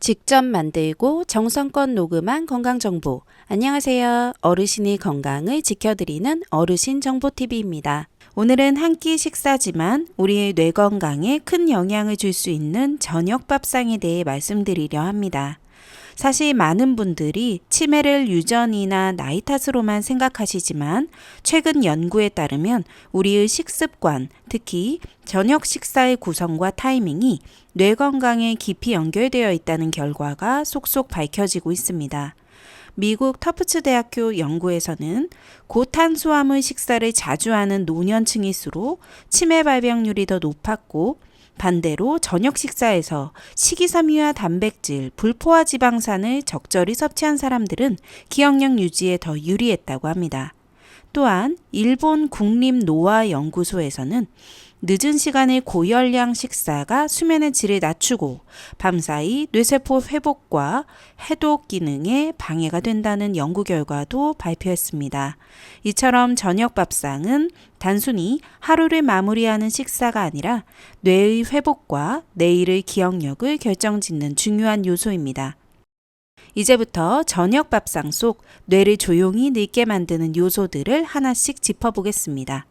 직접 만들고 정성껏 녹음한 건강정보. 안녕하세요. 어르신의 건강을 지켜드리는 어르신정보TV입니다. 오늘은 한 끼 식사지만 우리의 뇌 건강에 큰 영향을 줄 수 있는 저녁 밥상에 대해 말씀드리려 합니다. 사실 많은 분들이 치매를 유전이나 나이 탓으로만 생각하시지만 최근 연구에 따르면 우리의 식습관, 특히 저녁 식사의 구성과 타이밍이 뇌 건강에 깊이 연결되어 있다는 결과가 속속 밝혀지고 있습니다. 미국 터프츠 대학교 연구에서는 고탄수화물 식사를 자주 하는 노년층일수록 치매 발병률이 더 높았고, 반대로 저녁 식사에서 식이섬유와 단백질, 불포화 지방산을 적절히 섭취한 사람들은 기억력 유지에 더 유리했다고 합니다. 또한 일본 국립노화연구소에서는 늦은 시간의 고열량 식사가 수면의 질을 낮추고 밤사이 뇌세포 회복과 해독 기능에 방해가 된다는 연구 결과도 발표했습니다. 이처럼 저녁 밥상은 단순히 하루를 마무리하는 식사가 아니라 뇌의 회복과 내일의 기억력을 결정짓는 중요한 요소입니다. 이제부터 저녁 밥상 속 뇌를 조용히 늙게 만드는 요소들을 하나씩 짚어보겠습니다.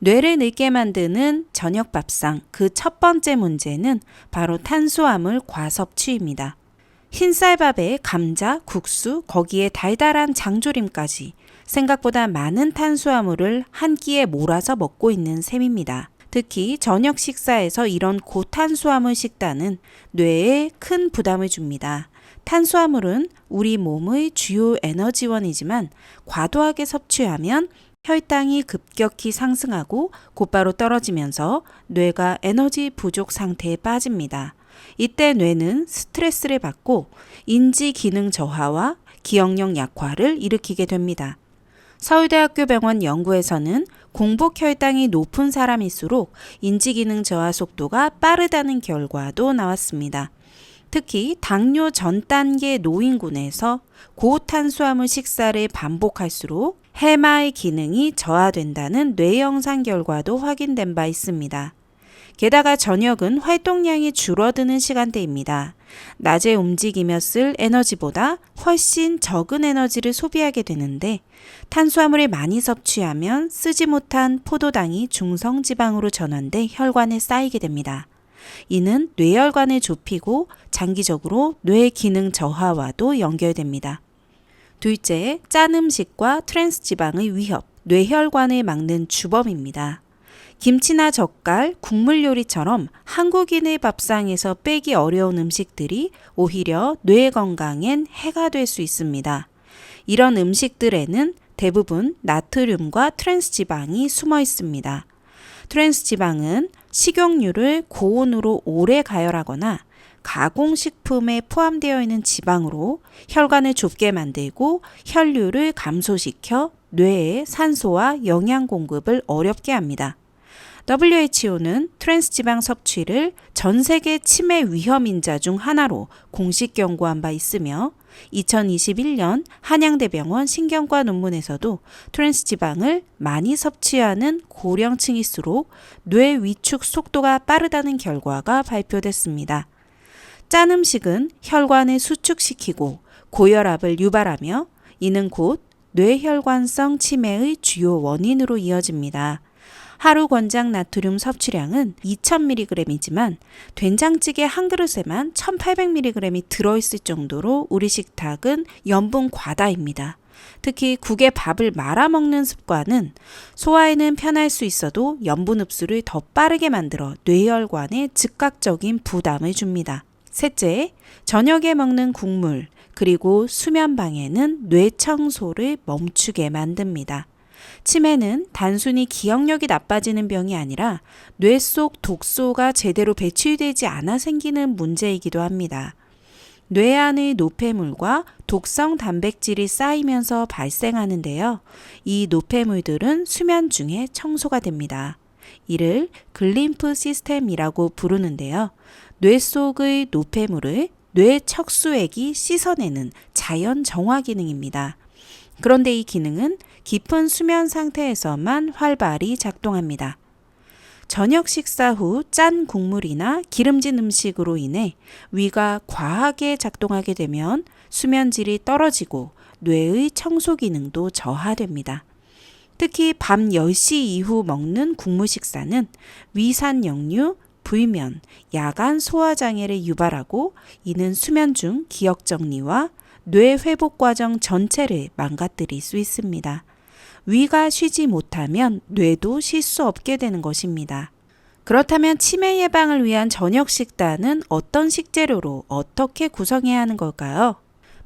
뇌를 늙게 만드는 저녁 밥상 그 첫 번째 문제는 바로 탄수화물 과섭취입니다. 흰쌀밥에 감자, 국수, 거기에 달달한 장조림까지 생각보다 많은 탄수화물을 한 끼에 몰아서 먹고 있는 셈입니다. 특히 저녁 식사에서 이런 고탄수화물 식단은 뇌에 큰 부담을 줍니다. 탄수화물은 우리 몸의 주요 에너지원이지만 과도하게 섭취하면 혈당이 급격히 상승하고 곧바로 떨어지면서 뇌가 에너지 부족 상태에 빠집니다. 이때 뇌는 스트레스를 받고 인지 기능 저하와 기억력 약화를 일으키게 됩니다. 서울대학교 병원 연구에서는 공복 혈당이 높은 사람일수록 인지 기능 저하 속도가 빠르다는 결과도 나왔습니다. 특히 당뇨 전 단계 노인군에서 고탄수화물 식사를 반복할수록 해마의 기능이 저하된다는 뇌 영상 결과도 확인된 바 있습니다. 게다가 저녁은 활동량이 줄어드는 시간대입니다. 낮에 움직이며 쓸 에너지보다 훨씬 적은 에너지를 소비하게 되는데 탄수화물을 많이 섭취하면 쓰지 못한 포도당이 중성지방으로 전환돼 혈관에 쌓이게 됩니다. 이는 뇌혈관을 좁히고 장기적으로 뇌 기능 저하와도 연결됩니다. 둘째, 짠 음식과 트랜스 지방의 위협, 뇌혈관을 막는 주범입니다. 김치나 젓갈, 국물 요리처럼 한국인의 밥상에서 빼기 어려운 음식들이 오히려 뇌 건강엔 해가 될 수 있습니다. 이런 음식들에는 대부분 나트륨과 트랜스 지방이 숨어 있습니다. 트랜스 지방은 식용유를 고온으로 오래 가열하거나 가공식품에 포함되어 있는 지방으로 혈관을 좁게 만들고 혈류를 감소시켜 뇌에 산소와 영양 공급을 어렵게 합니다. WHO는 트랜스지방 섭취를 전 세계 치매 위험 인자 중 하나로 공식 경고한 바 있으며 2021년 한양대병원 신경과 논문에서도 트랜스지방을 많이 섭취하는 고령층일수록 뇌 위축 속도가 빠르다는 결과가 발표됐습니다. 짠 음식은 혈관을 수축시키고 고혈압을 유발하며 이는 곧 뇌혈관성 치매의 주요 원인으로 이어집니다. 하루 권장 나트륨 섭취량은 2000mg이지만 된장찌개 한 그릇에만 1800mg이 들어있을 정도로 우리 식탁은 염분 과다입니다. 특히 국에 밥을 말아 먹는 습관은 소화에는 편할 수 있어도 염분 흡수를 더 빠르게 만들어 뇌혈관에 즉각적인 부담을 줍니다. 셋째, 저녁에 먹는 국물 그리고 수면 방해는 뇌 청소를 멈추게 만듭니다. 치매는 단순히 기억력이 나빠지는 병이 아니라 뇌 속 독소가 제대로 배출되지 않아 생기는 문제이기도 합니다. 뇌 안의 노폐물과 독성 단백질이 쌓이면서 발생하는데요. 이 노폐물들은 수면 중에 청소가 됩니다. 이를 글림프 시스템이라고 부르는데요. 뇌 속의 노폐물을 뇌 척수액이 씻어내는 자연 정화 기능입니다. 그런데 이 기능은 깊은 수면 상태에서만 활발히 작동합니다. 저녁 식사 후 짠 국물이나 기름진 음식으로 인해 위가 과하게 작동하게 되면 수면질이 떨어지고 뇌의 청소 기능도 저하됩니다. 특히 밤 10시 이후 먹는 국무 식사는 위산 역류, 불면, 야간 소화장애를 유발하고 이는 수면 중 기억 정리와 뇌 회복 과정 전체를 망가뜨릴 수 있습니다. 위가 쉬지 못하면 뇌도 쉴 수 없게 되는 것입니다. 그렇다면 치매 예방을 위한 저녁 식단은 어떤 식재료로 어떻게 구성해야 하는 걸까요?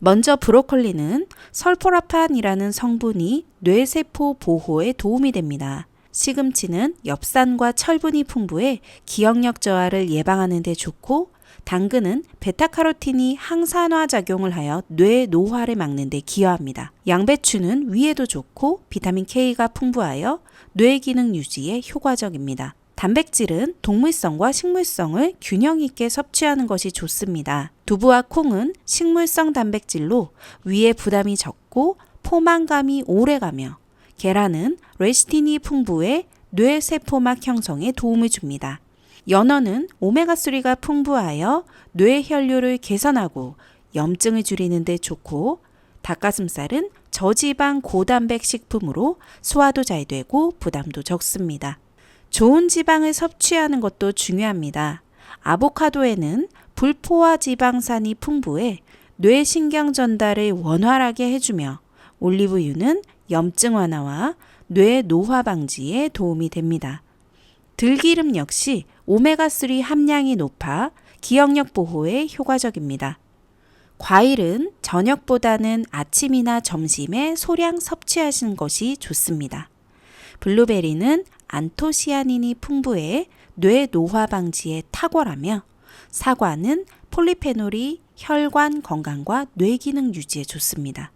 먼저 브로콜리는 설포라판이라는 성분이 뇌세포 보호에 도움이 됩니다. 시금치는 엽산과 철분이 풍부해 기억력 저하를 예방하는 데 좋고, 당근은 베타카로틴이 항산화 작용을 하여 뇌 노화를 막는 데 기여합니다. 양배추는 위에도 좋고 비타민 K가 풍부하여 뇌 기능 유지에 효과적입니다. 단백질은 동물성과 식물성을 균형 있게 섭취하는 것이 좋습니다. 두부와 콩은 식물성 단백질로 위에 부담이 적고 포만감이 오래가며, 계란은 레시틴이 풍부해 뇌세포막 형성에 도움을 줍니다. 연어는 오메가3가 풍부하여 뇌 혈류를 개선하고 염증을 줄이는 데 좋고, 닭가슴살은 저지방 고단백 식품으로 소화도 잘 되고 부담도 적습니다. 좋은 지방을 섭취하는 것도 중요합니다. 아보카도에는 불포화 지방산이 풍부해 뇌신경 전달을 원활하게 해주며, 올리브유는 염증 완화와 뇌 노화 방지에 도움이 됩니다. 들기름 역시 오메가3 함량이 높아 기억력 보호에 효과적입니다. 과일은 저녁보다는 아침이나 점심에 소량 섭취하시는 것이 좋습니다. 블루베리는 안토시아닌이 풍부해 뇌 노화 방지에 탁월하며, 사과는 폴리페놀이 혈관 건강과 뇌 기능 유지에 좋습니다.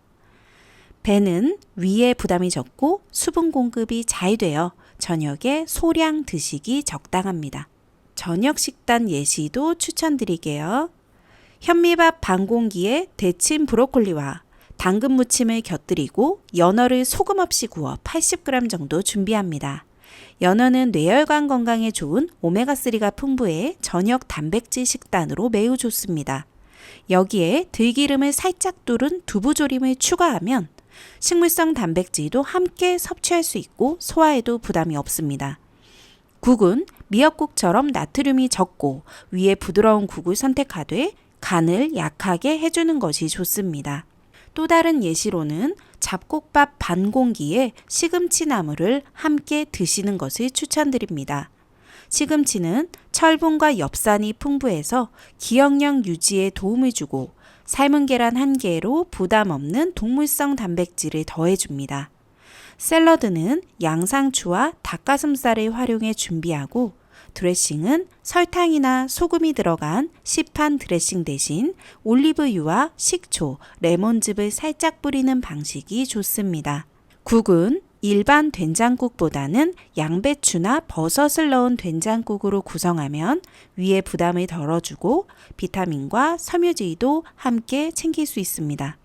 배는 위에 부담이 적고 수분 공급이 잘 되어 저녁에 소량 드시기 적당합니다. 저녁 식단 예시도 추천드릴게요. 현미밥 반 공기에 데친 브로콜리와 당근 무침을 곁들이고 연어를 소금 없이 구워 80g 정도 준비합니다. 연어는 뇌혈관 건강에 좋은 오메가3가 풍부해 저녁 단백질 식단으로 매우 좋습니다. 여기에 들기름을 살짝 두른 두부조림을 추가하면 식물성 단백질도 함께 섭취할 수 있고 소화에도 부담이 없습니다. 국은 미역국처럼 나트륨이 적고 위에 부드러운 국을 선택하되 간을 약하게 해주는 것이 좋습니다. 또 다른 예시로는 잡곡밥 반 공기에 시금치 나물을 함께 드시는 것을 추천드립니다. 시금치는 철분과 엽산이 풍부해서 기억력 유지에 도움을 주고, 삶은 계란 1개로 부담 없는 동물성 단백질을 더해줍니다. 샐러드는 양상추와 닭가슴살을 활용해 준비하고, 드레싱은 설탕이나 소금이 들어간 시판 드레싱 대신 올리브유와 식초, 레몬즙을 살짝 뿌리는 방식이 좋습니다. 국은 일반 된장국보다는 양배추나 버섯을 넣은 된장국으로 구성하면 위에 부담을 덜어주고 비타민과 섬유질도 함께 챙길 수 있습니다.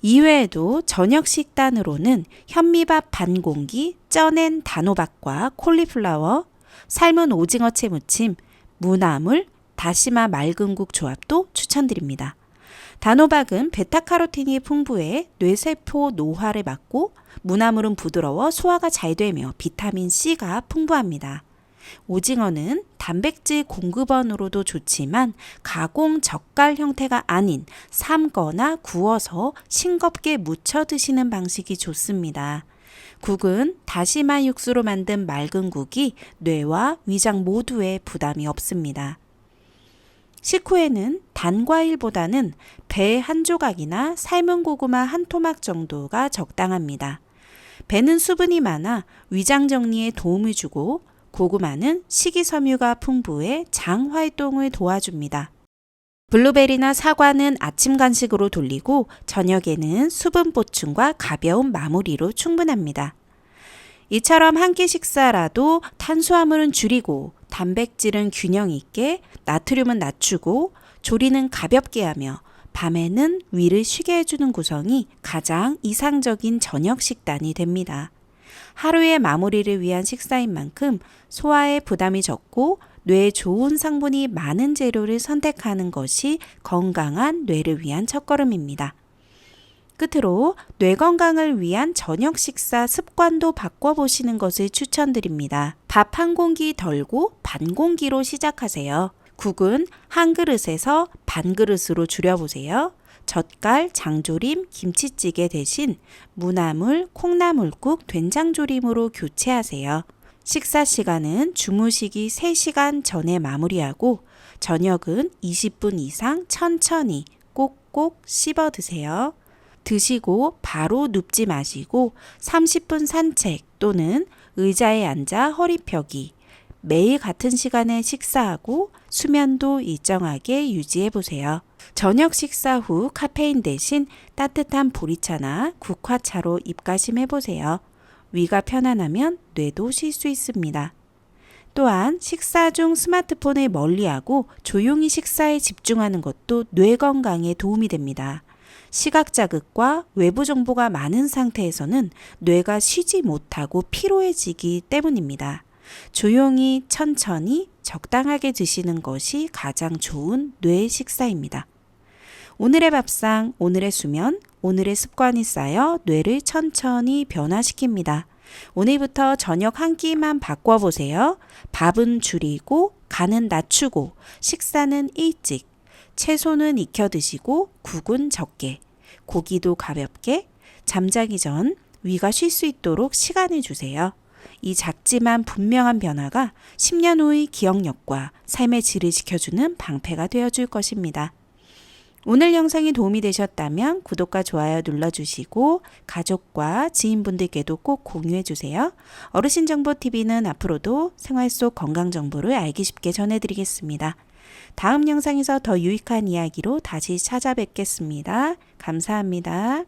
이외에도 저녁 식단으로는 현미밥 반 공기, 쪄낸 단호박과 콜리플라워, 삶은 오징어채 무침, 무나물, 다시마 맑은 국 조합도 추천드립니다. 단호박은 베타카로틴이 풍부해 뇌세포 노화를 막고, 무나물은 부드러워 소화가 잘 되며 비타민C가 풍부합니다. 오징어는 단백질 공급원으로도 좋지만 가공 젓갈 형태가 아닌 삶거나 구워서 싱겁게 무쳐 드시는 방식이 좋습니다. 국은 다시마 육수로 만든 맑은 국이 뇌와 위장 모두에 부담이 없습니다. 식후에는 단과일보다는 배 한 조각이나 삶은 고구마 한 토막 정도가 적당합니다. 배는 수분이 많아 위장 정리에 도움을 주고, 고구마는 식이섬유가 풍부해 장 활동을 도와줍니다. 블루베리나 사과는 아침 간식으로 돌리고 저녁에는 수분 보충과 가벼운 마무리로 충분합니다. 이처럼 한 끼 식사라도 탄수화물은 줄이고 단백질은 균형 있게, 나트륨은 낮추고 조리는 가볍게 하며 밤에는 위를 쉬게 해주는 구성이 가장 이상적인 저녁 식단이 됩니다. 하루의 마무리를 위한 식사인 만큼 소화에 부담이 적고 뇌에 좋은 성분이 많은 재료를 선택하는 것이 건강한 뇌를 위한 첫걸음입니다. 끝으로 뇌 건강을 위한 저녁 식사 습관도 바꿔보시는 것을 추천드립니다. 밥 한 공기 덜고 반 공기로 시작하세요. 국은 한 그릇에서 반 그릇으로 줄여보세요. 젓갈, 장조림, 김치찌개 대신 무나물, 콩나물국, 된장조림으로 교체하세요. 식사 시간은 주무시기 3시간 전에 마무리하고 저녁은 20분 이상 천천히 꼭꼭 씹어 드세요. 드시고 바로 눕지 마시고 30분 산책 또는 의자에 앉아 허리 펴기, 매일 같은 시간에 식사하고 수면도 일정하게 유지해 보세요. 저녁 식사 후 카페인 대신 따뜻한 보리차나 국화차로 입가심해 보세요. 위가 편안하면 뇌도 쉴 수 있습니다. 또한 식사 중 스마트폰을 멀리하고 조용히 식사에 집중하는 것도 뇌 건강에 도움이 됩니다. 시각 자극과 외부 정보가 많은 상태에서는 뇌가 쉬지 못하고 피로해지기 때문입니다. 조용히 천천히 적당하게 드시는 것이 가장 좋은 뇌 식사입니다. 오늘의 밥상, 오늘의 수면, 오늘의 습관이 쌓여 뇌를 천천히 변화시킵니다. 오늘부터 저녁 한 끼만 바꿔보세요. 밥은 줄이고 간은 낮추고 식사는 일찍, 채소는 익혀 드시고 국은 적게, 고기도 가볍게, 잠자기 전 위가 쉴 수 있도록 시간을 주세요. 이 작지만 분명한 변화가 10년 후의 기억력과 삶의 질을 지켜주는 방패가 되어줄 것입니다. 오늘 영상이 도움이 되셨다면 구독과 좋아요 눌러주시고 가족과 지인분들께도 꼭 공유해주세요. 어르신정보TV는 앞으로도 생활 속 건강정보를 알기 쉽게 전해드리겠습니다. 다음 영상에서 더 유익한 이야기로 다시 찾아뵙겠습니다. 감사합니다.